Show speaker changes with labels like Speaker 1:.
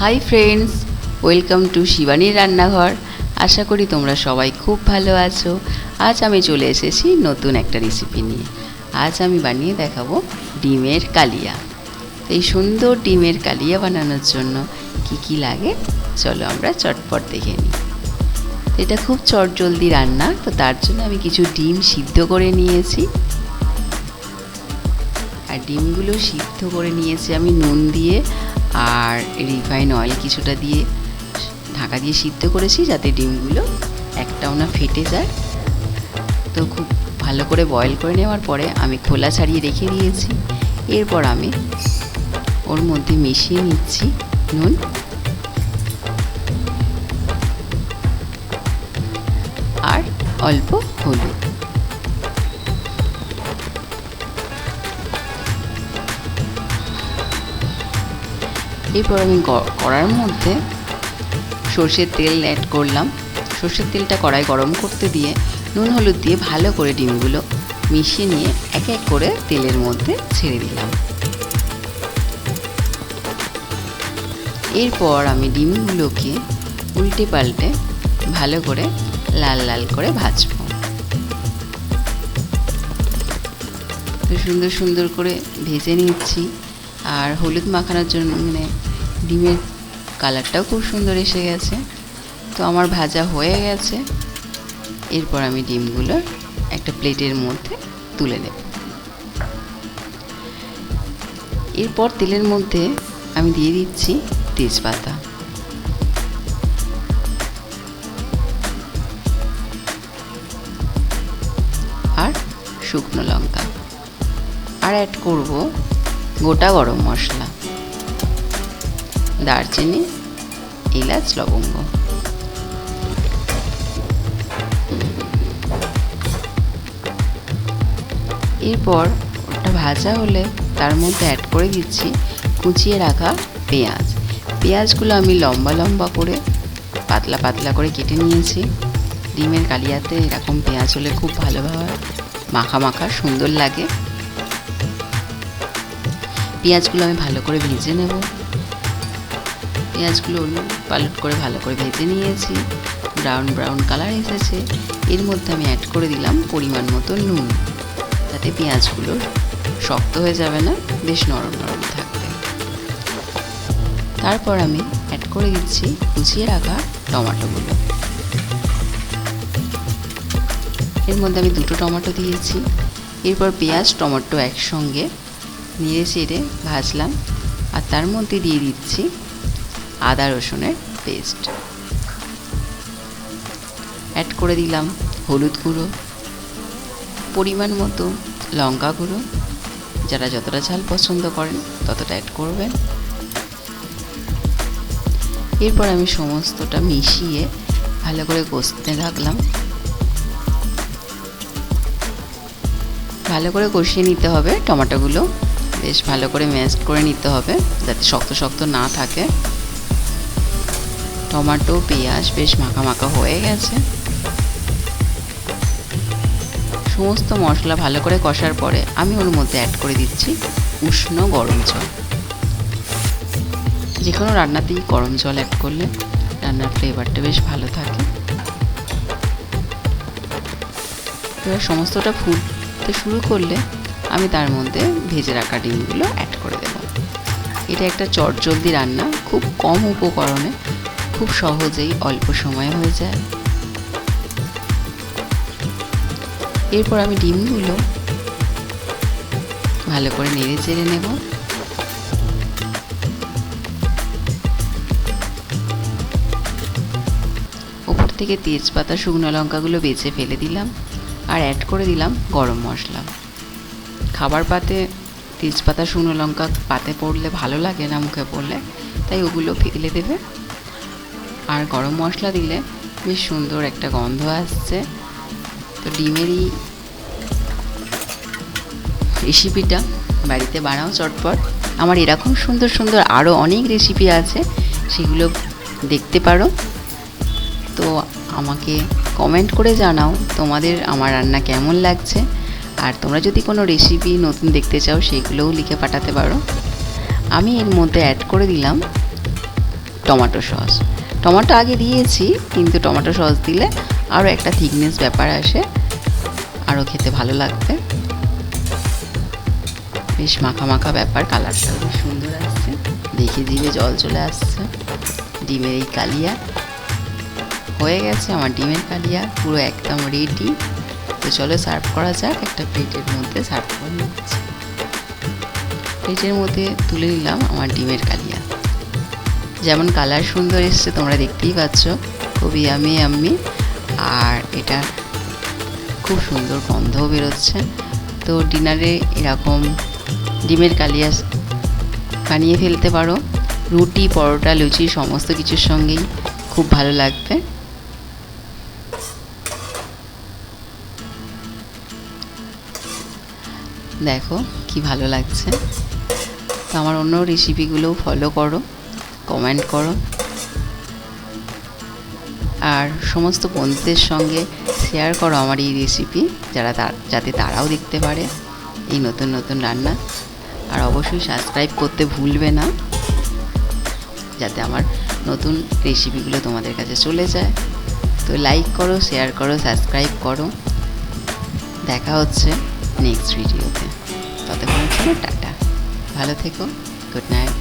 Speaker 1: Hi friends, welcome to শিবানীর রান্নাঘর। আশা করি তোমরা সবাই খুব ভালো আছো। আজ আমি চলে এসেছি নতুন একটা রেসিপি নিয়ে। আজ আমি বানিয়ে দেখাবো ডিমের কালিয়া। এই সুন্দর ডিমের কালিয়া বানানোর জন্য কি কি লাগে চলো আমরা চটপট দেখে নিই। এটা খুব চটজলদি রান্না, তো তার জন্য আমি কিছু ডিম সিদ্ধ করে নিয়েছি। আর ডিমগুলো সিদ্ধ করে নিয়েছি আমি নুন দিয়ে আর রিফাইন অয়েল কিছুটা দিয়ে ঢাকা দিয়ে সিদ্ধ করেছি, যাতে ডিমগুলো একটাও না ফেটে যায়। তো খুব ভালো করে বয়েল করে নেওয়ার পরে আমি খোলা ছাড়িয়ে রেখে দিয়েছি। এরপর আমি ওর মধ্যে মিশিয়ে নিচ্ছি নুন আর অল্প হলুদ। এরপর আমি কড়ার মধ্যে সর্ষের তেল অ্যাড করলাম। সর্ষের তেলটা কড়াই গরম করতে দিয়ে নুন হলুদ দিয়ে ভালো করে ডিমগুলো মিশিয়ে নিয়ে এক এক করে তেলের মধ্যে ছেড়ে দিলাম। এরপর আমি ডিমগুলোকে উল্টে পাল্টে ভালো করে লাল লাল করে ভাজবো। তো সুন্দর সুন্দর করে ভেজে নিচ্ছি। আর হলুদ মাখানোর জন্য ডিমের কালারটাও খুব সুন্দর এসে গেছে। তো আমার ভাজা হয়ে গেছে। এরপর আমি ডিমগুলো একটা প্লেটের মধ্যে তুলে নেব। এরপর তেলের মধ্যে আমি দিয়ে দিচ্ছি তেজপাতা আর শুকনো লঙ্কা, আর অ্যাড করব গোটা গরম মশলা, দারচিনি, এলাচ, লবঙ্গ। এরপর ওটা ভাজা হলে তার মধ্যে অ্যাড করে দিচ্ছি কুচিয়ে রাখা পেঁয়াজ। পেঁয়াজগুলো আমি লম্বা লম্বা করে পাতলা পাতলা করে কেটে নিয়েছি। ডিমের কালিয়াতে এরকম পেঁয়াজ হলে খুব ভালোভাবে মাখা মাখা সুন্দর লাগে। পেঁয়াজগুলো আমি ভালো করে ভেজে নেব। পেঁয়াজগুলো পালট করে ভালো করে ভেজে নিয়েছি, ব্রাউন ব্রাউন কালার এসেছে। এর মধ্যে আমি অ্যাড করে দিলাম পরিমাণ মতো নুন, যাতে পেঁয়াজগুলো শক্ত হয়ে যাবে না, বেশ নরম নরম থাকবে। তারপর আমি অ্যাড করে দিচ্ছি কুচিয়ে রাখা টমেটোগুলো। এর মধ্যে আমি 2টো টমেটো দিয়েছি। এরপর পেঁয়াজ টমেটো একসঙ্গে নেড়ে চেড়ে ভাজলাম। আর তার মধ্যে দিয়ে দিচ্ছি আদা রসুনের পেস্ট। অ্যাড করে দিলাম হলুদ গুঁড়ো, পরিমাণ মতো লঙ্কা গুঁড়ো, যারা যতটা ঝাল পছন্দ করেন ততটা অ্যাড করবেন। এরপর আমি সমস্তটা মিশিয়ে ভালো করে কষতে থাকলাম। ভালো করে কষিয়ে নিতে হবে, টমেটোগুলো বেশ ভালো করে ম্যাশ করে নিতে হবে, যাতে শক্ত শক্ত না থাকে। টমেটো পেঁয়াজ বেশ মাখা মাখা হয়ে গেছে। সমস্ত মশলা ভালো করে কষার পরে আমি ওর মধ্যে অ্যাড করে দিচ্ছি উষ্ণ গরম জল। যে কোনো রান্নাতেই গরম জল অ্যাড করলে রান্নার ফ্লেভারটা বেশ ভালো থাকে। এবার সমস্তটা ফুটতে শুরু করলে আমি তার মধ্যে ভেজে রাখা ডিমগুলো অ্যাড করে দেব। এটা একটা চটজলদি রান্না, খুব কম উপকরণে খুব সহজেই অল্প সময়ে হয়ে যায়। এরপর আমি ডিমগুলো ভালো করে নেড়ে চেড়ে নেব। ওপর থেকে তেজপাতা শুকনো লঙ্কাগুলো বেছে ফেলে দিলাম আর অ্যাড করে দিলাম গরম মশলা। খাবার পাতে তেজপাতা শুকনো লঙ্কা পাতে পড়লে ভালো লাগে না মুখে পড়লে, তাই ওগুলো ফেলে দেবে। আর গরম মশলা দিলে বেশ সুন্দর একটা গন্ধ আসছে। তো ডিমের এই রেসিপিটা বাড়িতে বানাও চটপট। আমার এরকম সুন্দর সুন্দর আরও অনেক রেসিপি আছে, সেগুলো দেখতে পারো। তো আমাকে কমেন্ট করে জানাও তোমাদের আমার রান্না কেমন লাগছে। আর তোমরা যদি কোনো রেসিপি নতুন দেখতে চাও সেগুলোও লিখে পাঠাতে পারো। আমি এর মধ্যে অ্যাড করে দিলাম টমেটো সস। টমেটো আগে দিয়েছি, কিন্তু টমেটো সস দিলে আরও একটা থিকনেস ব্যাপার আসে, আরও খেতে ভালো লাগবে। বেশ মাখা মাখা ব্যাপার, কালারটাও বেশ সুন্দর আসছে, দেখে জিভে জল চলে আসছে। ডিমের এই কালিয়া হয়ে গেছে, আমার ডিমের কালিয়া পুরো একদম রেডি। তো চলো সার্ভ করা যাক। একটা প্লেটের মধ্যে সার্ভ করে নিচ্ছি। প্লেটের মধ্যে তুলে নিলাম আমার ডিমের কালিয়া। যেমন কালার সুন্দর এসছে তোমরা দেখতেই পাচ্ছ, খুবই আমি আর এটা খুব সুন্দর গন্ধও বেরোচ্ছে। তো ডিনারে এরকম ডিমের কালিয়া বানিয়ে ফেলতে পারো, রুটি, পরোটা, লুচি সমস্ত কিছুর সঙ্গেই খুব ভালো লাগবে। দেখো কি ভালো লাগছে। তো আমার অন্য রেসিপিগুলোও ফলো করো, কমেন্ট করো, আর সমস্ত বন্ধুদের সঙ্গে শেয়ার করো আমার এই রেসিপি, যাতে তারাও দেখতে পারে এই নতুন নতুন রান্না। আর অবশ্যই সাবস্ক্রাইব করতে ভুলবে না, যাতে আমার নতুন রেসিপিগুলো তোমাদের কাছে চলে যায়। তো লাইক করো, শেয়ার করো, সাবস্ক্রাইব করো। দেখা হচ্ছে নেক্সট ভিডিওতে। ততক্ষণ টাটা, ভালো থেকো, গুড নাইট।